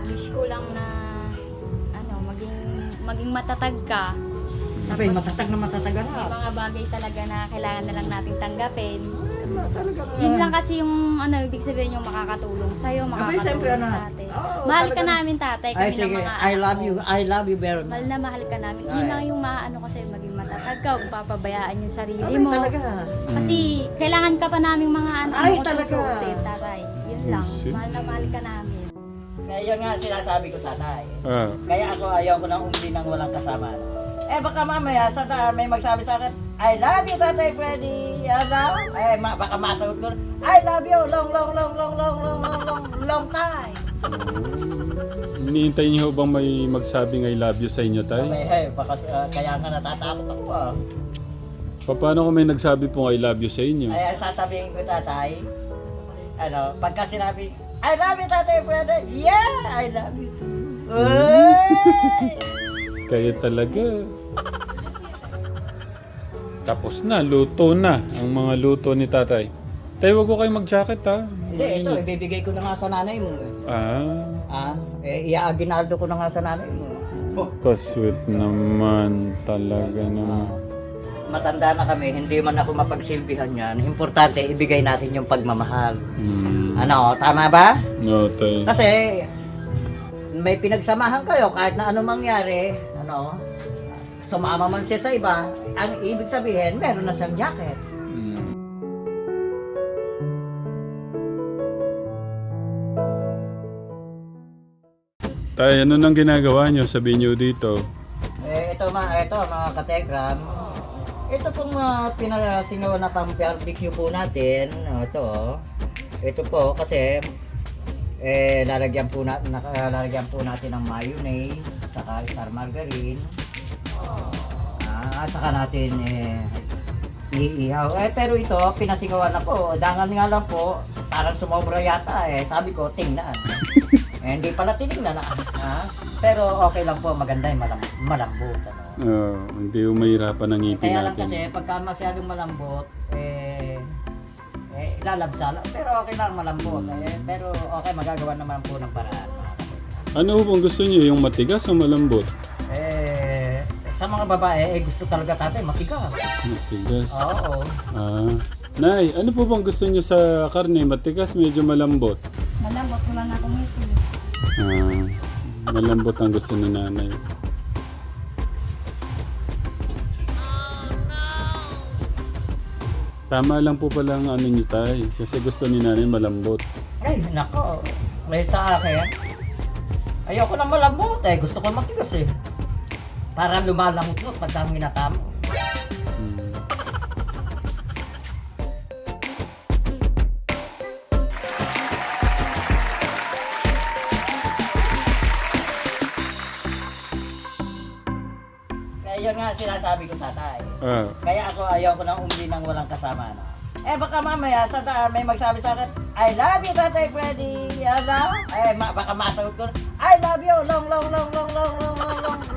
wish ko lang na maging matatag ka. Abay, matatag na matatag May na. mga bagay talaga na kailangan na lang nating tanggapin. Talaga. Yun lang kasi yung ibig sabihin yung makakatulong sa'yo, Abay, siyempre, makakatulong anak. sa atin. Oo, Mahal ka talaga. namin, tatay, Ay, kami ng sige. mga I anak love mo. you. I love you very much. Mahal na mahal ka namin. Yun Ay. lang yung maano ko sa'yo, maging matatag ka, huwag papabayaan yung sarili Abay, mo. talaga. Kasi kailangan ka pa naming mga anak Ay, mo talaga. tutusin, tatay. Yun lang. Shit. Mahal na mahal ka namin. Kaya yun nga sinasabi ko, tatay. Ah, Kaya ako ayaw ko nang umili ng walang kasama. Baka mamaya sa daan may magsabi sa akin, I love you, Tatay Freddy. Baka masagot ko, I love you, long time. hinihintay niyo bang may magsabing I love you sa inyo, tay? Baka kaya nga natatakot ako Paano kung may nagsabi pong I love you sa inyo? Ay, sasabihin ko, tatay, pagka sinabi, I love you, Tatay Freddy. Yeah, I love you. Uy! Kaya talaga. Tapos na, luto na ang mga luto ni tatay. Tay, wag ko kayo mag-jacket ha. Hindi, ito, ibibigay ko na nga sa nanay mo. Iaginaldo ko na nga sa nanay mo. Pa-sweet naman talaga na. Matanda na kami, hindi man ako mapagsilbihan yan. Importante, ibigay natin yung pagmamahal. Tama ba? No, tay. Kasi, may pinagsamahan kayo kahit na anong mangyari, sumama man siya sa iba, ang ibig sabihin, meron na siyang jacket. Tay, ano nang ginagawa niyo? Sabihin niyo dito. Ito mga katekram, ito pong pinasingaw na pang barbecue po natin. Ito po kasi lalagyan po natin ng mayonnaise, saka star margarine. At saka natin iihaw. Pero ito, pinasingawan na po. Dangan nga lang po, parang sumobra yata Sabi ko, tingnan. Hindi pala tinignan na. Pero okay lang po, maganda yung malambot. Hindi umahirapan ang ngipin Kaya lang natin. kasi, pagka masyadong malambot, lalabsa lang. Pero okay lang malambot. Pero okay, magagawa naman po ng paraan. Ano bang gusto niyo? Yung matigas o malambot? Sa mga babae, gusto talaga tatay matigas. Matigas. Oo. Nay, ano po bang gusto niyo sa karne? Matigas, medyo malambot? Malambot, wala na akong ito. Malambot ang gusto ni nanay. Tama lang po pala ang ano niyo, tay. Kasi gusto ni nanay malambot. Ay, nako. May sa akin. Ayoko na malambot Gusto ko matigas Para lumalangot pag ang ginatamo. Kaya yun nga sinasabi ko, tatay. Kaya ako ayaw ko nang umili ng walang kasama baka mamaya sa daan may magsabi sa akin, I love you, Tatay Freddy. Baka masagot ko, I love you,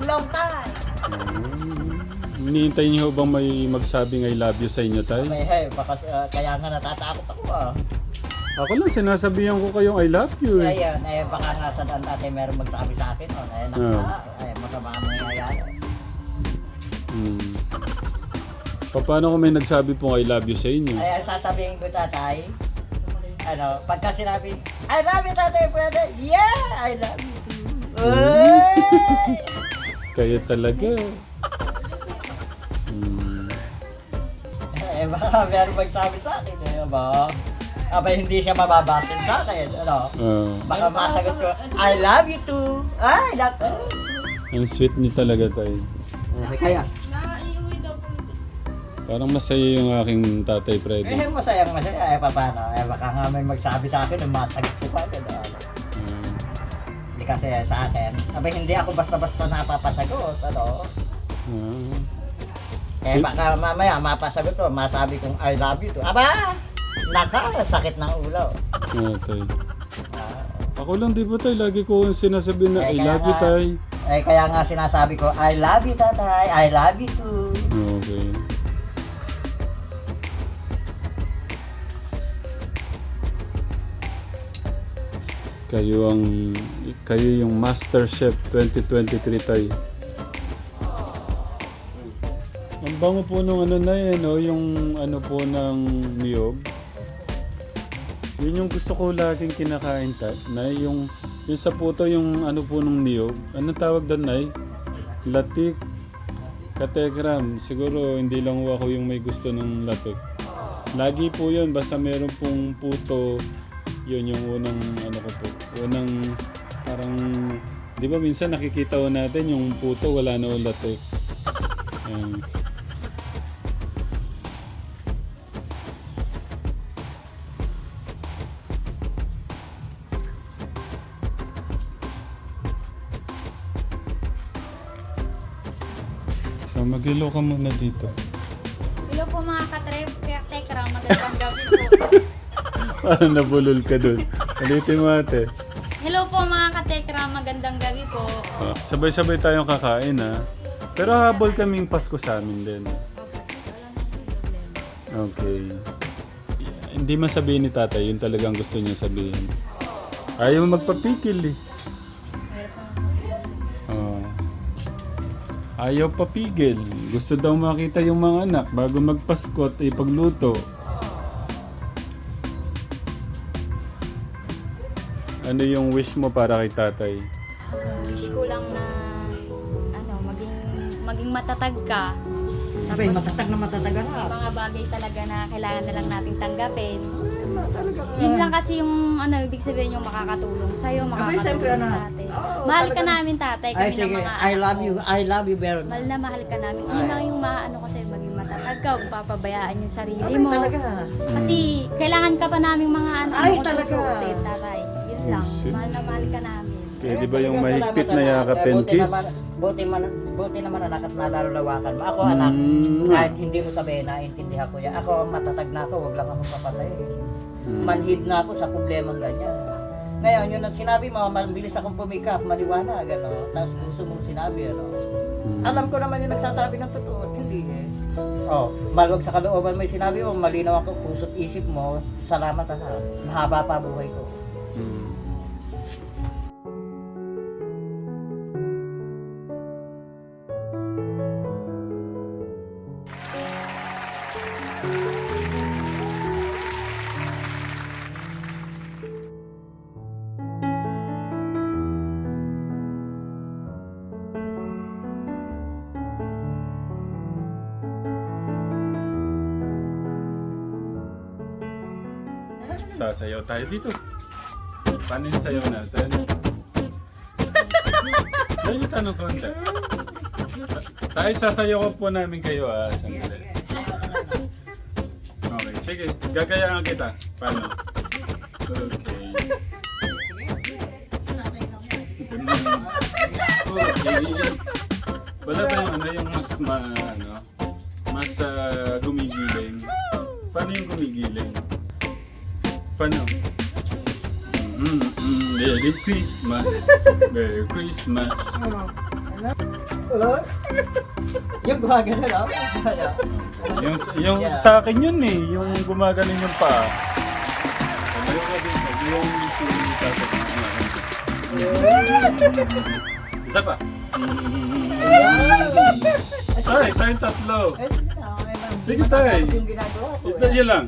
long time. Hinihintay niyo bang may magsabing I love you sa inyo, tay? Baka kaya nga natatakot ako Ako lang, sinasabihan ko kayong I love you. Ayun, baka nga sa daan natin meron magsabi sa akin masama ang nangyayari. Paano kung may nagsabi pong I love you sa inyo? Sasabihin ko, tatay, pagka sinabi, I love you, Tatay Freddy. Yeah, I love you too. Uy! Kaya talaga. Baka meron magsabi sa akin, hindi siya mababatin sa akin, Baka masagot ko, I love you too. Ay, Ang sweet niyo talaga, tay. Kaya? Parang masaya yung aking tatay, Freddy. Masaya. Paano? Baka nga may magsabi sa akin, masagot ko pa. Hindi kasi sa akin. Hindi ako basta-basta napapasagot, baka mamaya mapasagot ko, masabi kong I love you too. Sakit ng ulo. Tay. Ako lang, di ba, tay? Lagi ko sinasabi na I love you, tay. Kaya nga sinasabi ko, I love you, tatay. I love you too. Okay. Kayo yung Master Chef 2023 tayo. Ang bango po nung ano na yan, no? Yung ano po ng niyog. Yun yung gusto ko laging kinakain na yung sa puto yung ano po nung niyog. Anong tawag doon, Nay? Latik. Kategram. Siguro hindi lang ako yung may gusto ng latik. Lagi po yun, basta meron pong puto. Yun yung unang ano ko po. Unang parang, di ba minsan nakikita ko natin yung puto wala na ulat eh. Ayan. So, mag-hello ka muna dito. Hello po mga katekra, magandang gabi po. Parang nabulol ka dun. Ulitin mo ate. Hello po mga katekra, magandang gabi po. Sabay-sabay tayong kakain ha. Pero habol kaming Pasko sa amin din. Okay. Hindi man sabihin ni tatay, yun talagang gusto niya sabihin. Ayaw magpapikil eh. Ayaw papigil. Gusto daw makita yung mga anak bago magpasko at ipagluto. Ano yung wish mo para kay tatay? Wish ko lang na maging matatag ka. Abay, matatag na matatag May na. mga bagay talaga na kailangan na lang nating tanggapin. Yun lang kasi yung ibig sabihin yung makakatulong sa'yo, siyempre, makakatulong sa atin. Mahal ka namin tatay, Ay, kami ng sige. mga I love anak you. mo. I love you very Mahal much. na mahal ka namin. Yun lang yung maano ko sa'yo, maging matatag ka, huwag papabayaan yung sarili Abay, mo. talaga. Kasi kailangan ka pa namin mga anak Ay, mo. talaga. tutusin, tatay. Yun lang, shit. mahal na mahal ka namin. Pwede ba yung Talaga, mahigpit salamat, na anak. yakap and kiss? Buti naman anak at nalalawakan mo. Ako anak, kahit hindi mo sabihin, naintindihan ko yan. Ako matatag na ako, wag lang ako papatay. Manhid na ako sa problemang ganyan. Ngayon, yun ang sinabi mo, mabilis akong pumikap, maliwanag, ano. Tapos gusto mong sinabi, ano. Alam ko naman yung nagsasabi ng totoo, at hindi eh. Oh, maluwag sa kalooban mo yung sinabi mo, malinaw ako, puso't isip mo, salamat anak. Mahaba pa buhay ko. Sasayaw tayo dito. Paano yung sayaw natin? Dahil tanong konti. Tayo sasayaw ko po namin kayo sandali. Okay, sige. Gagayaan kita. Paano? Okay. Okay. Wala ba yung mas gumigiling? Paano yung gumigiling? Paano? Merry Christmas. Merry Christmas. Yung gumagana lang. Yung sa akin yun eh. Yung gumagaling yung paa. Ayaw ka din. Yung isa pa. Ay, tayong tatlo. Sige tayo. Yung ginagawa ko. Yun lang.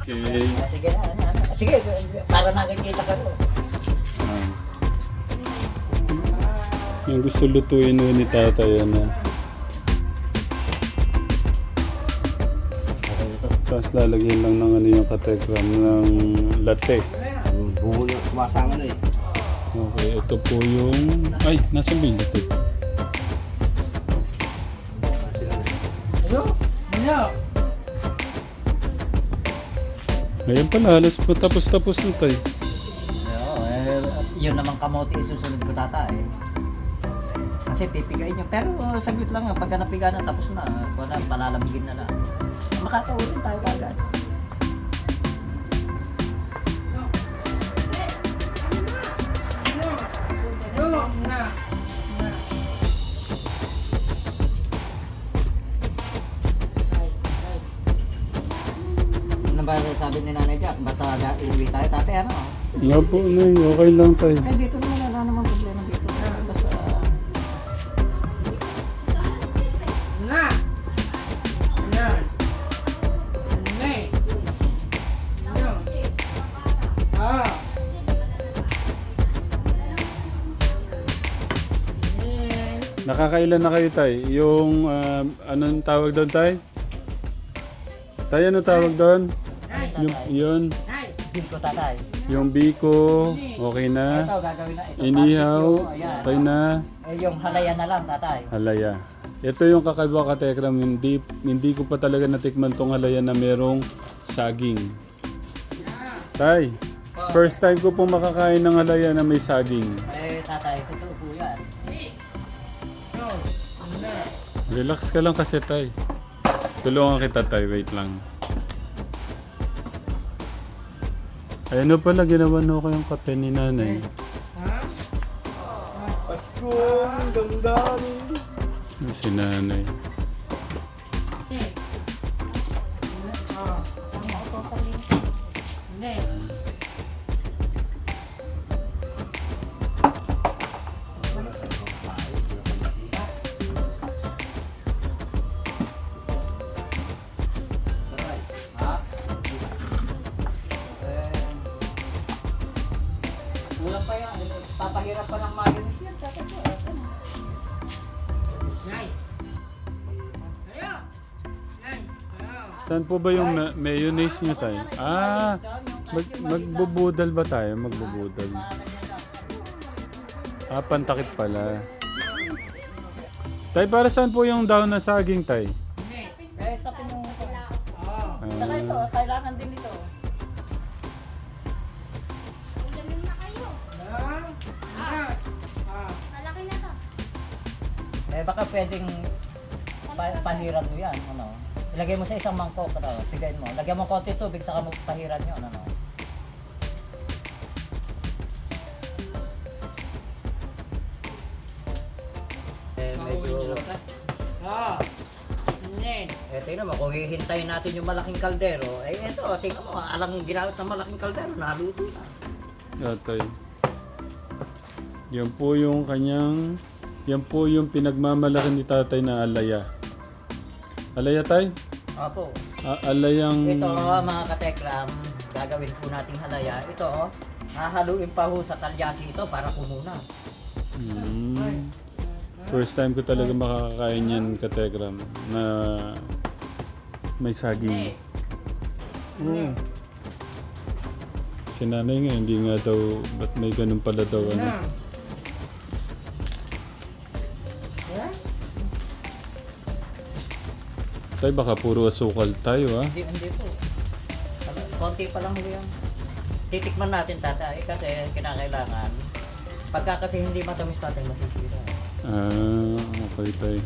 Okay. Sige na. Sige, para nakikita ka rin. Yung gusto lutuin mo ni tatay, tapos lalagyan lang ng yung katekram ng latte. Buhol yung sumasama na eh. Okay, ito po yung... Ay, nasa ba yung latte? Ngayon pala, halos po tapos na tayo. Yun naman kamote isusunod ko tata eh. Kasi pipigayin nyo. Pero saglit lang pagka napiga na tapos na. Kung na, palalamigin na lang. Makakaulit tayo agad. Ano ba ba sabi ni Nanay Jack, basta uuwi tayo, tatay, ano? Nga po, Nay. Okay lang tayo. Eh, dito naman, wala naman problema dito. Basta, Na! Yan! Ne! Yan! Ah! Nakakailan na kayo, Tay? Yung, anong tawag doon, Tay? Tay, ano tawag doon? Yun. din ko tatay. Yung biko, okay na. Ito, gagawin na. Ito, Inihaw, barbecue, ayan. okay na. Eh, yung halaya na lang, tatay. Halaya. Ito yung kakaiba ka, Tekram. Hindi ko pa talaga natikman tong halaya na merong saging. Tay, first time ko pong makakain ng halaya na may saging. Eh, tatay, totoo po yan. Relax ka lang kasi, Tay. Tulungan kita, Tay. Wait lang. Ay, ano pala, ginawa na ko yung kape ni Nanay. Paskong damdamin. Si Nanay. Ne! Ha? Kulang pa yan. Papahirap pa ng mayonnaise yan, tatay ko. Nay! Ayo! Nay! Ayo! Saan po ba yung mayonnaise niyo, Tay? Ah, magbubudal ba tayo? Magbubudal. Ah, pantakip pala. Tay, para saan po yung daon na saging, Tay? Eh, sa pinong... Ah! Saka ito, kailangan din ito. Ganun na kayo. Ah! Ah! Ah! Malaki na to. Eh, baka pwedeng pahiran mo yan, ano. Ilagay mo sa isang mangkok, ano, sigayin mo. Lagyan mo konti tubig, saka mo pahiran yun, ano. Eh, medyo... Ah! Ne! Eh, tingnan mo, kung hihintayin natin yung malaking kaldero, eh, eto, tingnan mo, alang ginamit ng malaking kaldero, naluto na. Yeah, Tay. Yan po yung kanyang... Yan po yung pinagmamalaki ni Tatay na alaya. Alaya, Tay? Opo. Alayang... Ito, mga katekram, gagawin po nating halaya. Ito, hahaluin pa ho sa talyasi ito para kumuna. First time ko talaga makakain yan, Katekram, na may saging. Oo. Si Nanay nga, hindi nga daw, ba't may ganun pala daw, ano? Tay, baka puro asukal tayo, ha? Hindi po. Konti pa lang ho yan. Titikman natin, tatay, kasi kinakailangan. Pagka kasi hindi matamis, tatay, masisira. Ah, okay, Tay.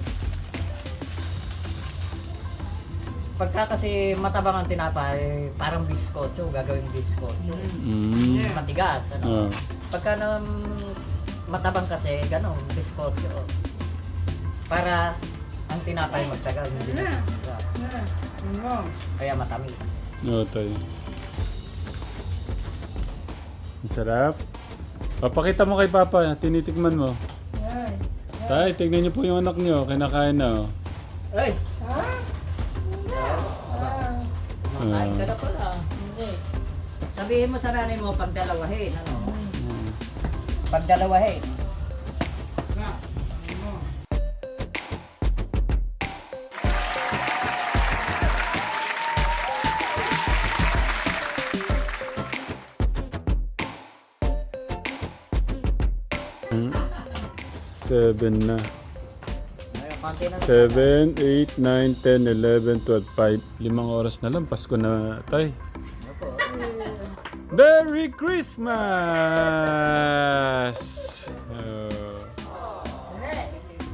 Pagka kasi matabang ang tinapay, parang biskotso, gagawin biskotso. Matigas, ano. Ah. Pagka na matabang kasi, gano'n, biskotso. Para ang tinapay magtagal, hindi masisira. Kaya matamis. Oo, Tay. Masarap. Papakita mo kay Papa, tinitikman mo. Tay, tignan niyo po yung anak niyo, kinakain na, oh. Ay! Kumakain ka na pala. Sabihin mo sa nanay mo, pagdalawahin, ano? Pagdalawahin. Hmm. 7 na. Ayun, konti na lang. 7, 8, 9, 10, 11, 12, 5. 5 oras na lang, Pasko na, Tay. Opo. Merry Christmas!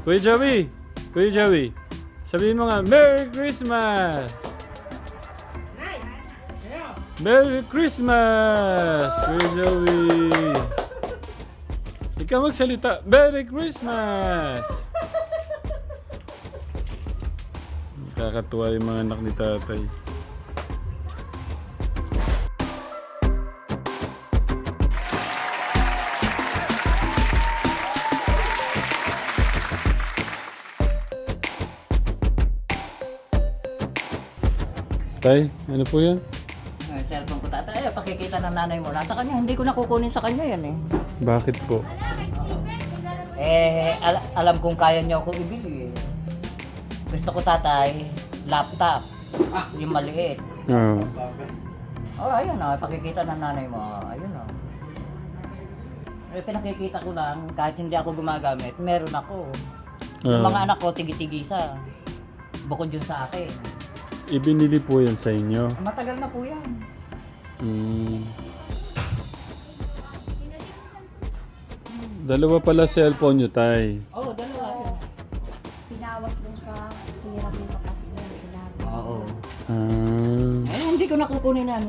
Kuya Joey, sabihin mo nga, Merry Christmas! Merry Christmas! Kuya Joey! Ikaw magsalita, Merry Christmas! Kakatuwa yung mga anak ni Tatay. Tay, ano po yan? Ang cellphone ko tatay, pakikita ng nanay mo. Nasa kanya, hindi ko nakukunin sa kanya yan eh. Bakit po? Alam kong kaya niyo ako ibili eh. Gusto ko tatay, laptop. Yung maliit. Ah. Oh, ayun oh, pakikita ng nanay mo. Ayun oh. Pinakikita ko lang, kahit hindi ako gumagamit, meron ako. Yung mga anak ko, tigi-tigisa. Bukod yun sa akin. Ibinili po yan sa inyo. Matagal na po yan. Dalawa pala cellphone nyo, Tay. Oo, dalawa. Pinawag dun sa hirap ng kapatid. Sinabi. Oo. Ah. Hindi ko nakukunin yan.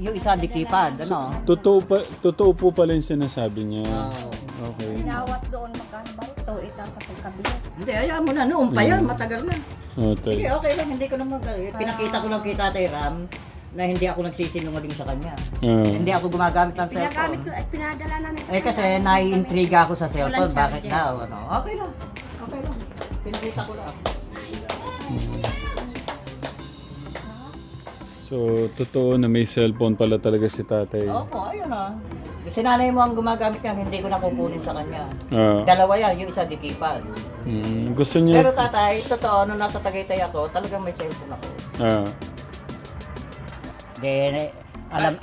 Yung isa dikipad, ano? Totoo po pala yung sinasabi niya. Oo. Okay. Pinawas doon magkano ba ito? Itang sa kabinet. Hindi, ayaw mo na. Noon pa yan, matagal na. Oh, Sige, Tay. okay lang. Hindi ko naman. Pinakita ko lang kay Tatay Ram na hindi ako nagsisinungaling sa kanya. Ah. Hindi ako gumagamit ng Pinagamit cellphone. ko at pinadala namin. Kasi naiintriga ako sa cellphone. Walang Bakit charger. daw? Ano? Okay lang. Okay lang. Pinakita ko lang. So, totoo na may cellphone pala talaga si tatay. Opo, ayun ah. Kasi nanay mo ang gumagamit yan, hindi ko nakukunin sa kanya. Ah. Dalawa yan, yung isa dikipad. Gusto niya... Pero tatay, totoo, nung nasa Tagaytay ako, talagang may cellphone ako. Ah. Then,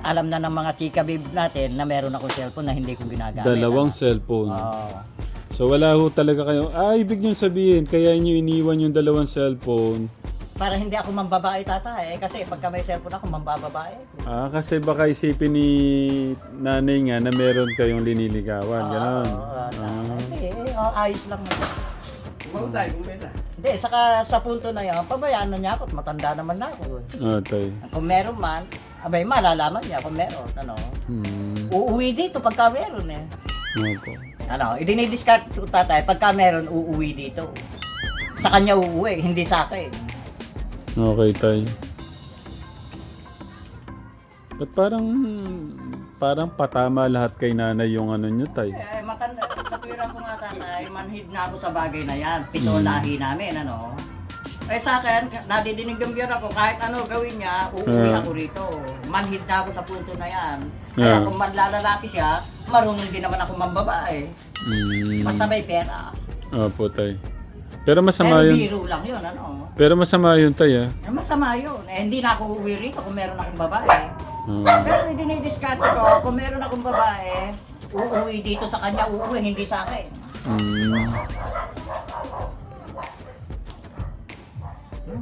alam na ng mga chika babe natin na meron akong cellphone na hindi ko ginagamit. Dalawang ano? cellphone. Oo. So, wala ho talaga kayo... ibig nyo sabihin, kaya nyo iniwan yung dalawang cellphone. Para hindi ako mambabae tatay. Kasi pagka may cellphone ako, mambababae. Kasi baka isipin ni nanay nga na meron kayong liniligawan. Ganon. Hindi, ayos lang. Hindi, saka sa punto na yan, pabayaan na niya ako at matanda naman na ako. Tay. Kung meron man, abay malalaman niya kung meron. Ano? Uuwi dito pagka meron eh. Opo. Ano, idinidiscard ko tatay, pagka meron, uuwi dito. Sa kanya uuwi, hindi sa akin. Okay, tay. Ba't parang patama lahat kay nanay yung ano nyo, tay? Matanda, katwiran ko nga tatay, manhid na ako sa bagay na yan. Pito lahi namin, ano. Sa akin, nadidinig ng biyara ko, kahit ano gawin niya, uuwi ako rito. Manhid na ako sa punto na yan. Kaya kung manlalaki siya, marunong din naman ako mambabae. Basta may pera. Opo, tay. Pero masama Pero yun. biro lang yun, ano. Pero masama yun, tay, Masama yun. Hindi na ako uuwi rito kung meron akong babae. Pero dinidiscard ko, kung meron akong babae, uuwi dito sa kanya, uuwi, hindi sa akin.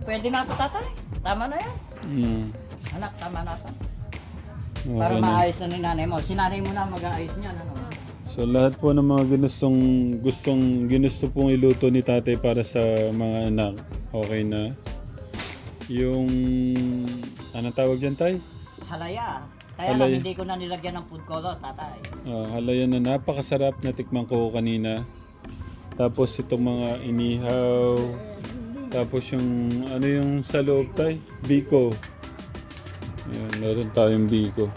Pwede na ito, tatay. Tama na yan. Anak, tama na ito. Para Okay na. maayos na ni nanay mo. Si nanay mo na mag-aayos niyan, ano. So lahat po ng mga ginusto pong iluto ni tatay para sa mga anak, okay na. Yung, ano tawag dyan, tay? Halaya. Kaya Halaya. lang hindi ko na nilagyan ng food color, tatay. Halayan na napakasarap na tikman ko kanina. Tapos itong mga inihaw. Tapos yung, ano yung sa loob, tay? Biko. Ayan, meron tayong biko.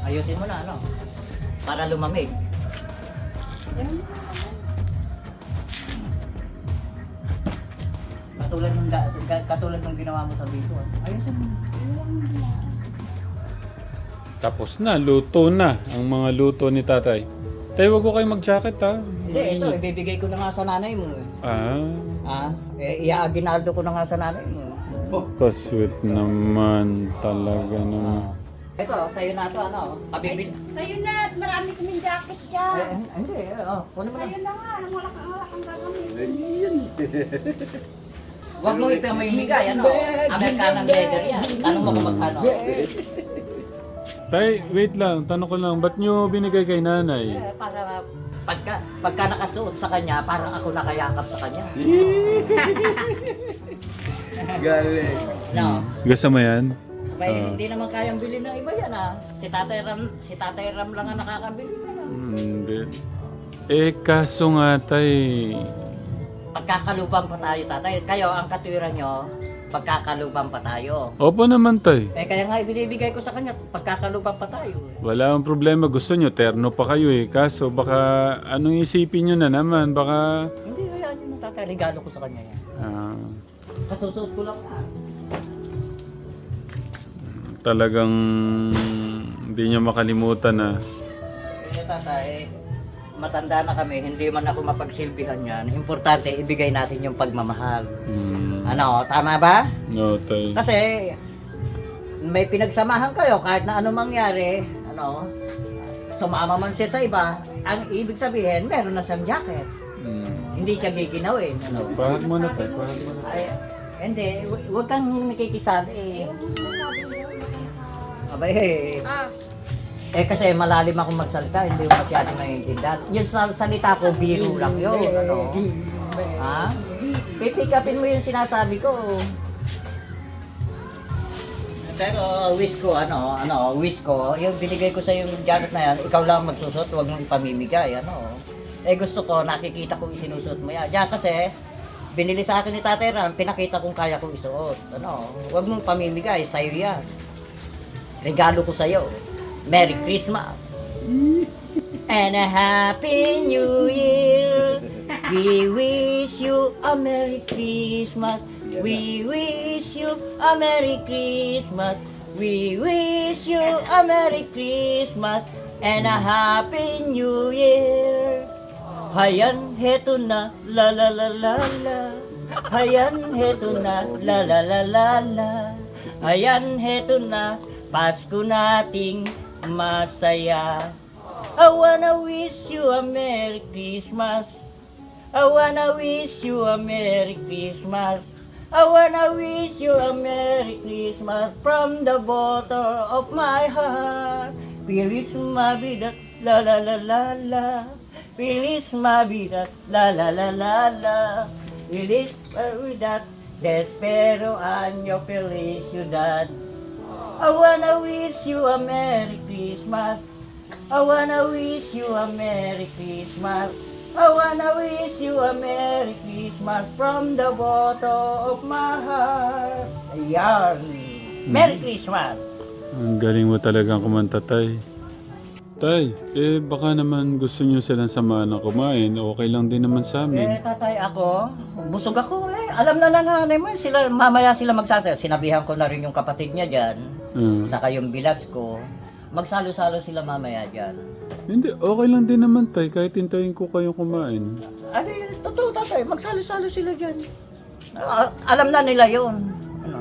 Ayusin mo na, ano. Para lumamig. Katulad ng ginawa mo sa biko. Ayusin mo. Tapos na, luto na ang mga luto ni tatay. Tay, wag ko kayo mag-jacket, ha? Hindi, ito, ibibigay ko na nga sa nanay mo. Iaginaldo ko na nga sa nanay mo. Pa-sweet naman talaga naman. Ito, sa'yo na ito, ano. Kabibil. Sa'yo na at marami kaming jacket dyan. Hindi, kunin mo na. Sa'yo na nga, nang wala kang gagawin. Huwag mo ito may higay, ano. Americanang leather yan. Tanong mo kung magkano. Tay, wait lang. Tanong ko lang, ba't nyo binigay kay nanay? Para pagka nakasuot sa kanya, parang ako nakayakap sa kanya. Galing. No. Gusto mo yan? Hindi naman kayang bilhin ng iba yan ah. Si Tatay Ram lang ang nakakabili. Hindi. Kaso nga, tay. Pagkakalubang pa tayo, tatay. Kayo, ang katwiran nyo, pagkakalubang pa tayo. Opo naman, tay. Kaya nga ibinibigay ko sa kanya, pagkakalubang pa tayo. Wala akong problema. Gusto nyo, terno pa kayo Kaso baka, anong isipin nyo na naman? Baka... Hindi, kaya yun tatay, regalo ko sa kanya yan. Kasusuot ko lang. Talagang hindi niya makalimutan na. Eh, tatay, matanda na kami, hindi man ako mapagsilbihan yan. Importante, ibigay natin yung pagmamahal. Ano, tama ba? No, tay. Kasi, may pinagsamahan kayo kahit na ano mangyari, ano, sumama man siya sa iba, ang ibig sabihin, meron na siyang jacket. Hindi siya giginawin, ano. Pahag mo na, tay. Pahag mo na. Ay, hindi, huwag kang nakikisali eh. Abay, kasi malalim akong magsalita, hindi ko masyado naiintindihan. Yung salita ko, biro lang yun, ano. Ha? Pipikapin mo yung sinasabi ko. Pero wish ko, wish ko, yung binigay ko sa yung jacket na yan, ikaw lang magsusot, huwag mong ipamimigay, ano. Eh gusto ko, nakikita kong isinusuot mo yan. Diyan kasi, binili sa akin ni Tatay Ram, pinakita kong kaya kong isuot. Ano, huwag mong pamimigay, sa'yo yan. Regalo ko sa'yo. Merry Christmas! And a Happy New Year! We wish you a Merry Christmas! We wish you a Merry Christmas! We wish you a Merry Christmas! And a Happy New Year! Hayan, heto na, la la la la la. Hayan, heto na, la la la la la. Hayan, heto na, Pasko nating masaya. I wanna wish you a Merry Christmas. I wanna wish you a Merry Christmas. I wanna wish you a Merry Christmas from the bottom of my heart. Feliz Navidad, la la la la la. Feliz Navidad, la la la la la. Feliz Navidad, Despero año felicidad. I wanna wish you a Merry Christmas. I wanna wish you a Merry Christmas. I wanna wish you a Merry Christmas from the bottom of my heart. Ayan. Merry Christmas. Ang galing mo talagang kumanta, tay. Tay, baka naman gusto niyo silang samahan na kumain. Okay lang din naman sa amin. Tatay, ako, busog ako Alam na nanay mo, sila, mamaya sila magsasaya. Sinabihan ko na rin yung kapatid niya dyan. Saka yung bilas ko. Magsalo-salo sila mamaya dyan. Hindi, okay lang din naman, tay. Kahit hintayin ko kayong kumain. Ano totoo tatay, magsalo-salo sila dyan. Alam na nila yon. Ano?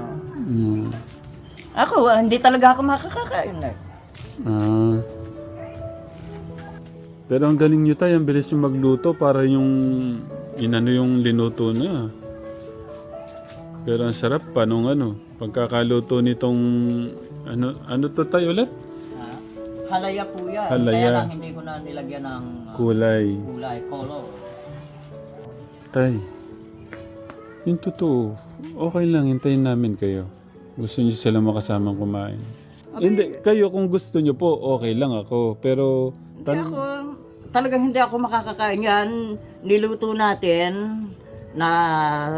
Ako, hindi talaga ako makakakain. Pero ang galing nyo, tay. Ang bilis yung magluto para yung inano yung linuto na. Pero ang sarap pa nung pagkakaluto nitong ano to tayo ulit? Halaya po yan. Halaya. Kaya lang hindi ko na nilagyan ng Kulay. color. Tay, yung totoo, okay lang, hintayin namin kayo. Gusto niyo sila makasamang kumain. Hindi, kayo kung gusto niyo po, okay lang ako. Pero, Talagang hindi ako makakakain yan. Niluto natin na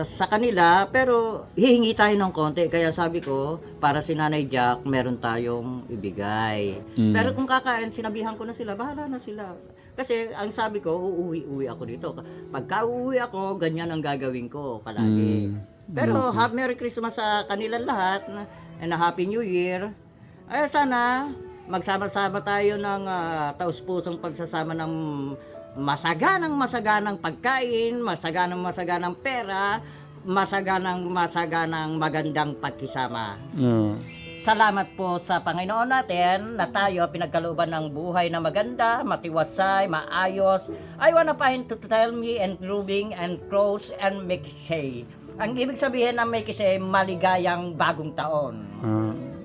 sa kanila, pero hihingi tayo ng konti. Kaya sabi ko, para si Nanay Jack, meron tayong ibigay. Pero kung kakain, sinabihan ko na sila, bahala na sila. Kasi ang sabi ko, uuwi ako dito. Pagka uuwi ako, ganyan ang gagawin ko palagi. Pero Merry Christmas sa kanilang lahat and a Happy New Year. Ay sana magsama-sama tayo ng taus-pusong pagsasama ng masaganang pagkain, masaganang pera, masaganang magandang pagkisama. Salamat po sa Panginoon natin na tayo pinagkalooban ng buhay na maganda, matiwasay, maayos. I wanna find to tell me and grooving and cross and make say. Ang ibig sabihin ng make say, maligayang bagong taon.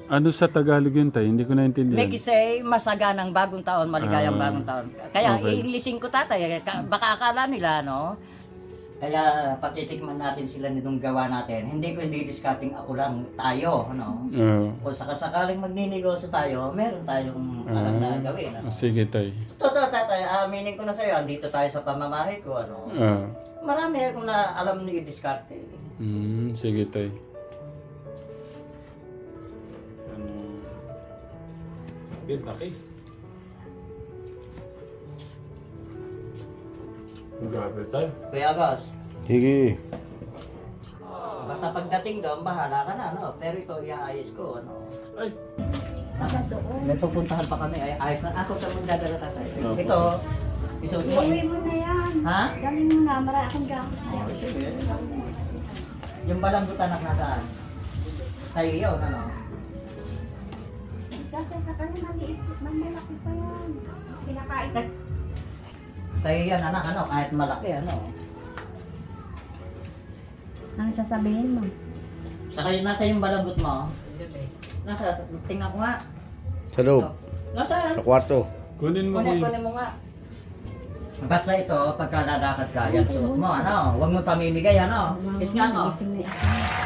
Ano sa Tagalog yun, tay? Hindi ko naintindihan. Make say, masaganang bagong taon, maligayang bagong taon. Kaya i-Englishin ko tatay, baka akala nila, no? Kaya patitikman natin sila nitong gawa natin. Hindi ko i-discarding ako lang, tayo, ano? Kung sakasakaling magninegosyo tayo, meron tayong alam na gawin, ano? Sige, tay. Totoo tatay, aminin ko na sa'yo, andito tayo sa pamamahay ko, ano? Marami akong na alam na i-discarte. Sige, tay. Laki. Grabe tayo. Kuya Agos, Sige. Basta pagdating doon, bahala ka na, no? Pero ito, iaayos ko, ano? Ay, Baka doon. May pupuntahan pa kami, ay ayos na. Ako sa mong dadala tatay. Opo. Ito, isuot mo. Uwi mo na yan. Ha? Galing mo na. Marami akong gamit na yan. Sige. Yung balambutan na nasaan? Sa'yo yun, ano? Kasi sa kanya maliit. Malaki pa yan. Pinakain. Sa'yo yan, anak, ano? Kahit malaki, ano? Ano sasabihin mo? Saka yun, nasa yung balambot mo? Nasa, tingnan ko nga. Sa loob. Nasa? Sa kwarto. kunin mo kuya. Kunin mo nga. Basta ito, pagka lalakad ka, yan suot mo, ano? Huwag mo pamimigay, ano? Kiss nga mo. Gising na yan.